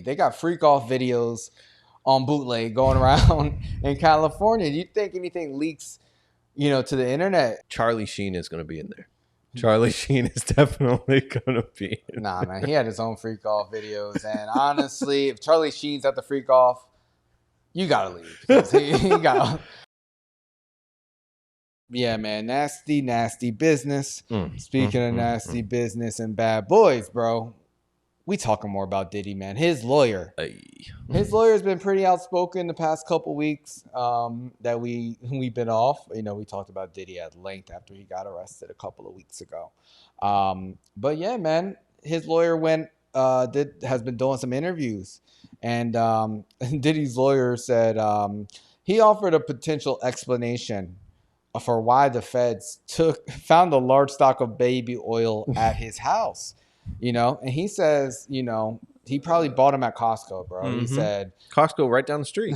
They got freak off videos on bootleg going around in California. Do you think anything leaks, to the internet? Charlie Sheen is going to be in there. Charlie Sheen is definitely going to be in Nah, man, he had his own freak off videos. And honestly, if Charlie Sheen's at the freak off, you got to leave. Because he got... Yeah, man, nasty, nasty business. Speaking of nasty business and bad boys, bro, we talking more about Diddy, man. His lawyer's been pretty outspoken the past couple weeks that we've been off. We talked about Diddy at length after he got arrested a couple of weeks ago. But yeah, man, his lawyer has been doing some interviews, and Diddy's lawyer said he offered a potential explanation for why the feds found a large stock of baby oil at his house. And he says, he probably bought them at Costco, bro. He said Costco right down the street.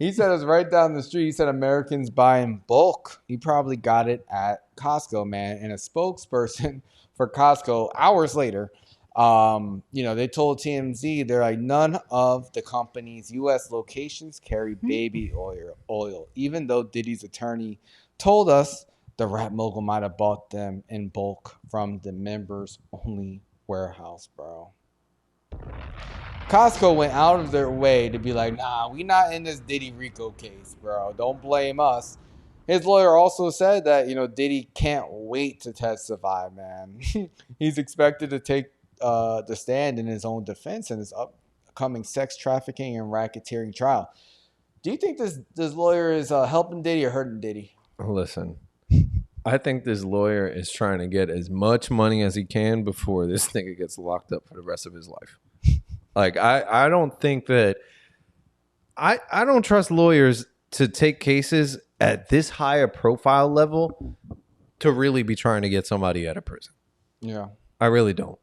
He said it's right down the street. He said Americans buy in bulk. He probably got it at Costco, man. And a spokesperson for Costco hours later, they told TMZ, they're like, none of the company's U.S. locations carry baby oil, even though Diddy's attorney told us the rap mogul might have bought them in bulk from the members only warehouse, bro. Costco went out of their way to be like, nah, we not in this Diddy RICO case, bro. Don't blame us. His lawyer also said that, Diddy can't wait to testify, man. He's expected to take the stand in his own defense in his upcoming sex trafficking and racketeering trial. Do you think this lawyer is helping Diddy or hurting Diddy? Listen, I think this lawyer is trying to get as much money as he can before this nigga gets locked up for the rest of his life. Like, I don't think that... I don't trust lawyers to take cases at this high a profile level to really be trying to get somebody out of prison. Yeah. I really don't.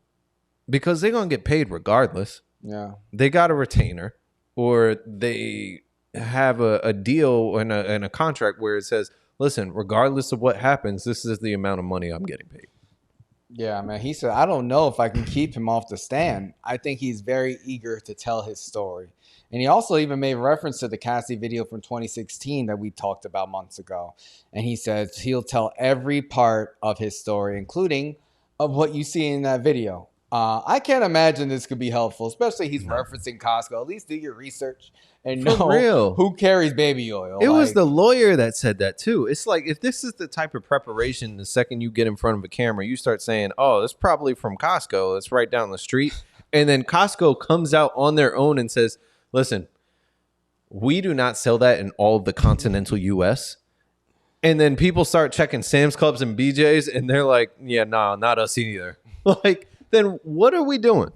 Because they're going to get paid regardless. Yeah. They got a retainer, or they have a deal and a contract where it says, listen, regardless of what happens, this is the amount of money I'm getting paid. Yeah, man. He said, I don't know if I can keep him off the stand. I think he's very eager to tell his story. And he also even made reference to the Cassie video from 2016 that we talked about months ago. And he says he'll tell every part of his story, including of what you see in that video. I can't imagine this could be helpful, especially he's referencing Costco. At least do your research and know who carries baby oil. It was the lawyer that said that too. It's like, if this is the type of preparation, the second you get in front of a camera, you start saying, oh, it's probably from Costco. It's right down the street. And then Costco comes out on their own and says, listen, we do not sell that in all of the continental U.S. And then people start checking Sam's Clubs and BJ's, and they're like, yeah, nah, not us either. Like, then what are we doing?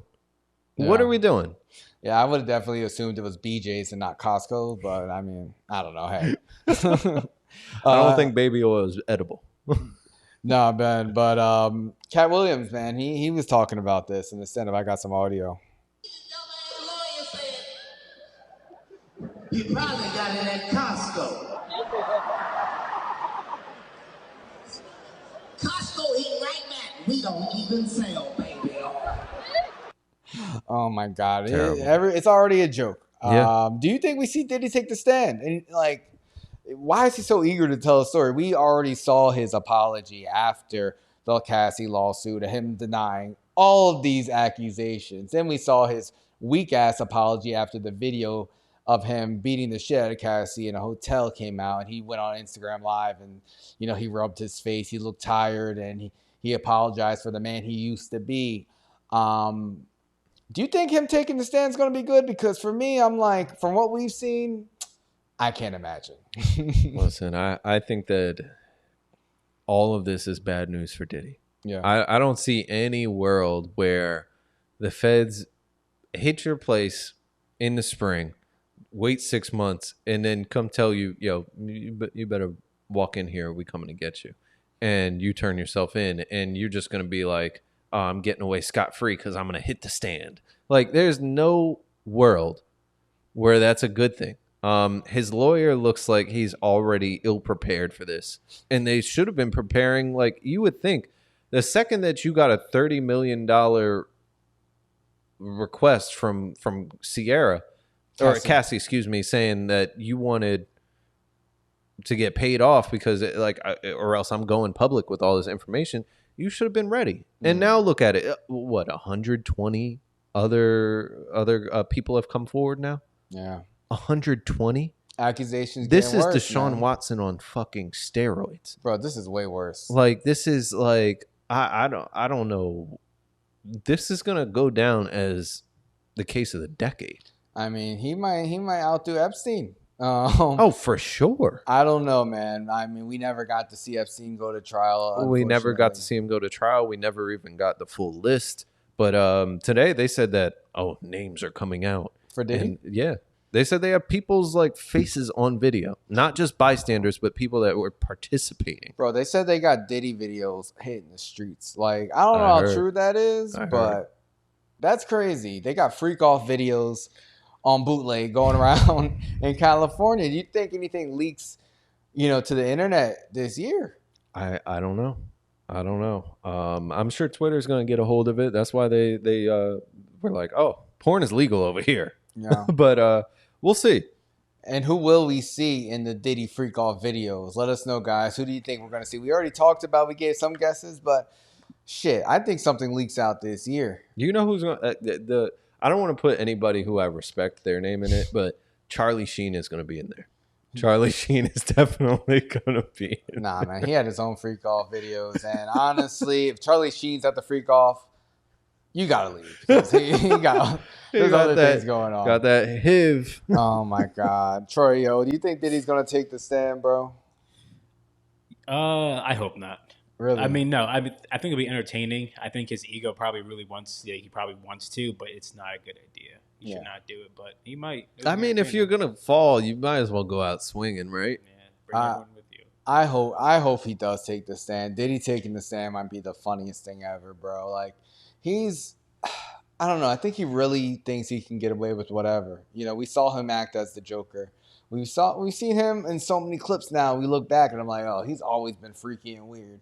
Yeah. What are we doing? Yeah, I would have definitely assumed it was BJ's and not Costco, but I mean, I don't know. Hey, I don't think baby oil is edible. No, man. But Cat Williams, man, he was talking about this in the stand-up. I got some audio. You probably got it at Costco. Costco eat right back. We don't even sell baby oil. Oh my God. It's already a joke. Yeah. Do you think we see Diddy take the stand? And like, why is he so eager to tell a story? We already saw his apology after the Cassie lawsuit, him denying all of these accusations. Then we saw his weak ass apology after the video of him beating the shit out of Cassie in a hotel came out, and he went on Instagram Live and, he rubbed his face. He looked tired, and he apologized for the man he used to be. Do you think him taking the stand is going to be good? Because for me, I'm like, from what we've seen, I can't imagine. Listen, I think that all of this is bad news for Diddy. Yeah. I don't see any world where the feds hit your place in the spring, wait 6 months, and then come tell you, yo, you better walk in here. We coming to get you. And you turn yourself in, and you're just going to be like, oh, I'm getting away scot-free because I'm going to hit the stand. Like, there's no world where that's a good thing. His lawyer looks like he's already ill-prepared for this. And they should have been preparing, like, you would think. The second that you got a $30 million request from Sierra or Cassie, excuse me, saying that you wanted to get paid off because or else I'm going public with all this information. You should have been ready. And now look at it. What, 120 other people have come forward now? Yeah. 120? Accusations. This is worse, Deshaun man. Watson on fucking steroids. Bro, this is way worse. Like, this is like, I don't know. This is going to go down as the case of the decade. I mean, he might outdo Epstein. Oh, for sure. I don't know, man. I mean, we never got to see Epstein go to trial. We never got to see him go to trial. We never even got the full list. But today they said that, names are coming out. For Diddy? Yeah. They said they have people's like faces on video. Not just bystanders, but people that were participating. Bro, they said they got Diddy videos hitting the streets. Like, I don't know how true that is, but that's crazy. They got freak off videos on bootleg going around in California. Do you think anything leaks, to the internet this year? I don't know. I don't know. I'm sure Twitter's going to get a hold of it. That's why they were like, oh, porn is legal over here. Yeah. But we'll see. And who will we see in the Diddy freak off videos? Let us know, guys. Who do you think we're going to see? We already talked about, we gave some guesses, but shit, I think something leaks out this year. You know who's going to, I don't want to put anybody who I respect their name in it, but Charlie Sheen is going to be in there. Charlie Sheen is definitely going to be in Nah, there. man, he had his own freak off videos. And honestly, if Charlie Sheen's at the freak off, you got to leave. Because there's other things going on. Got that HIV. Oh, my God. Troy, do you think Diddy's going to take the stand, bro? I hope not. Really? I mean, no. I think it'll be entertaining. I think his ego probably really wants. Yeah, he probably wants to, but it's not a good idea. He should not do it, but he might. I mean, if you're gonna fall, you might as well go out swinging, right? Yeah, bring everyone with you. I hope he does take the stand. Diddy taking the stand might be the funniest thing ever, bro. Like, I don't know. I think he really thinks he can get away with whatever. We saw him act as the Joker. We've seen him in so many clips now. We look back and I'm like, oh, he's always been freaky and weird.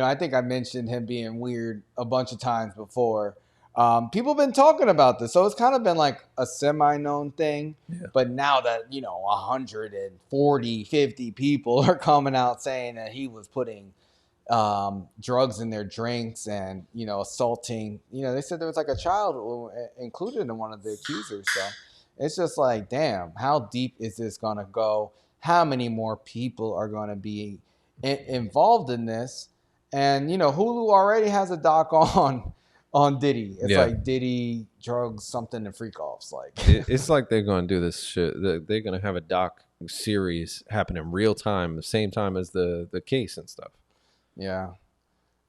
I think I mentioned him being weird a bunch of times before. People have been talking about this, so it's kind of been like a semi-known thing. Yeah. But now that 140, 50 people are coming out saying that he was putting drugs in their drinks and assaulting. They said there was like a child included in one of the accusers. So it's just like, damn, how deep is this gonna go? How many more people are gonna be involved in this? And Hulu already has a doc on Diddy. It's like Diddy, drugs, something, and freak offs. Like it's like they're gonna do this shit. They're gonna have a doc series happen in real time, the same time as the case and stuff. Yeah.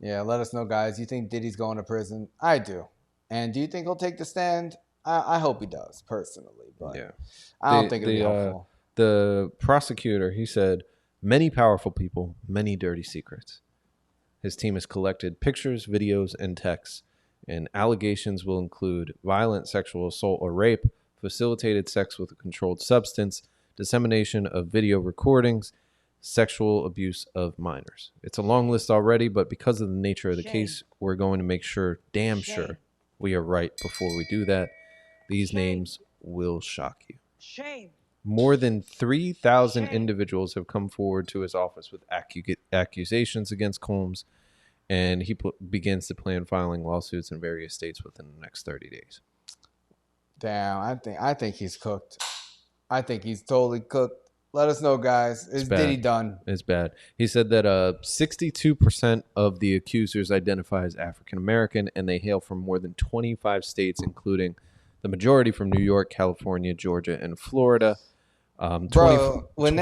Let us know, guys. You think Diddy's going to prison? I do. And do you think he'll take the stand? I hope he does, personally. But I don't think it'll be helpful. The prosecutor, he said, many powerful people, many dirty secrets. His team has collected pictures, videos, and texts, and allegations will include violent sexual assault or rape, facilitated sex with a controlled substance, dissemination of video recordings, sexual abuse of minors. It's a long list already, but because of the nature of the case, we're going to make sure, damn sure, we are right before we do that. These names will shock you. Shame. More than 3,000 individuals have come forward to his office with accusations against Combs, and he begins to plan filing lawsuits in various states within the next 30 days. Damn, I think he's cooked. I think he's totally cooked. Let us know, guys. Is Diddy done? It's bad. He said that 62% of the accusers identify as African American, and they hail from more than 25 states, including the majority from New York, California, Georgia, and Florida. Bro, when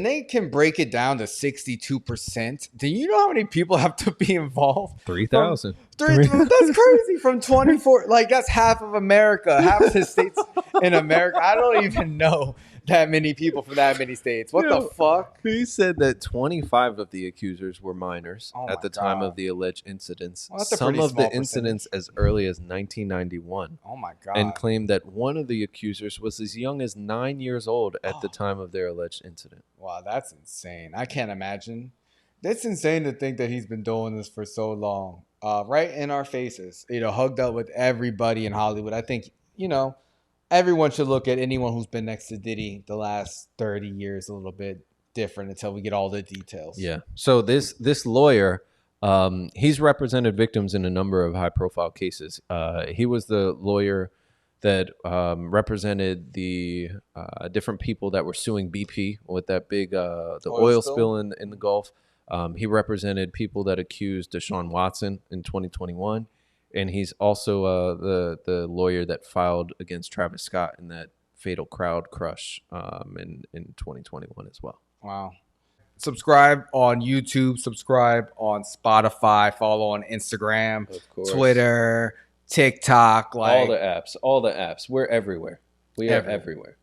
they can break it down to 62%, do you know how many people have to be involved? 3,000. That's crazy. From 24, like that's half of America, half of the states in America. I don't even know that many people from that many states. What the fuck? He said that 25 of the accusers were minors at the time of the alleged incidents. Well, some of the incidents as early as 1991. Oh my God. And claimed that one of the accusers was as young as 9 years old at the time of their alleged incident. Wow, that's insane. I can't imagine. It's insane to think that he's been doing this for so long. right in our faces, hugged up with everybody in Hollywood. I think, everyone should look at anyone who's been next to Diddy the last 30 years a little bit different until we get all the details. Yeah. So this lawyer, he's represented victims in a number of high-profile cases. He was the lawyer that represented the different people that were suing BP with that big the oil spill in the Gulf. He represented people that accused Deshaun Watson in 2021, and he's also the lawyer that filed against Travis Scott in that fatal crowd crush in 2021 as well. Wow. Subscribe on YouTube, subscribe on Spotify, follow on Instagram, Twitter, TikTok, all the apps. We're everywhere. We are everywhere.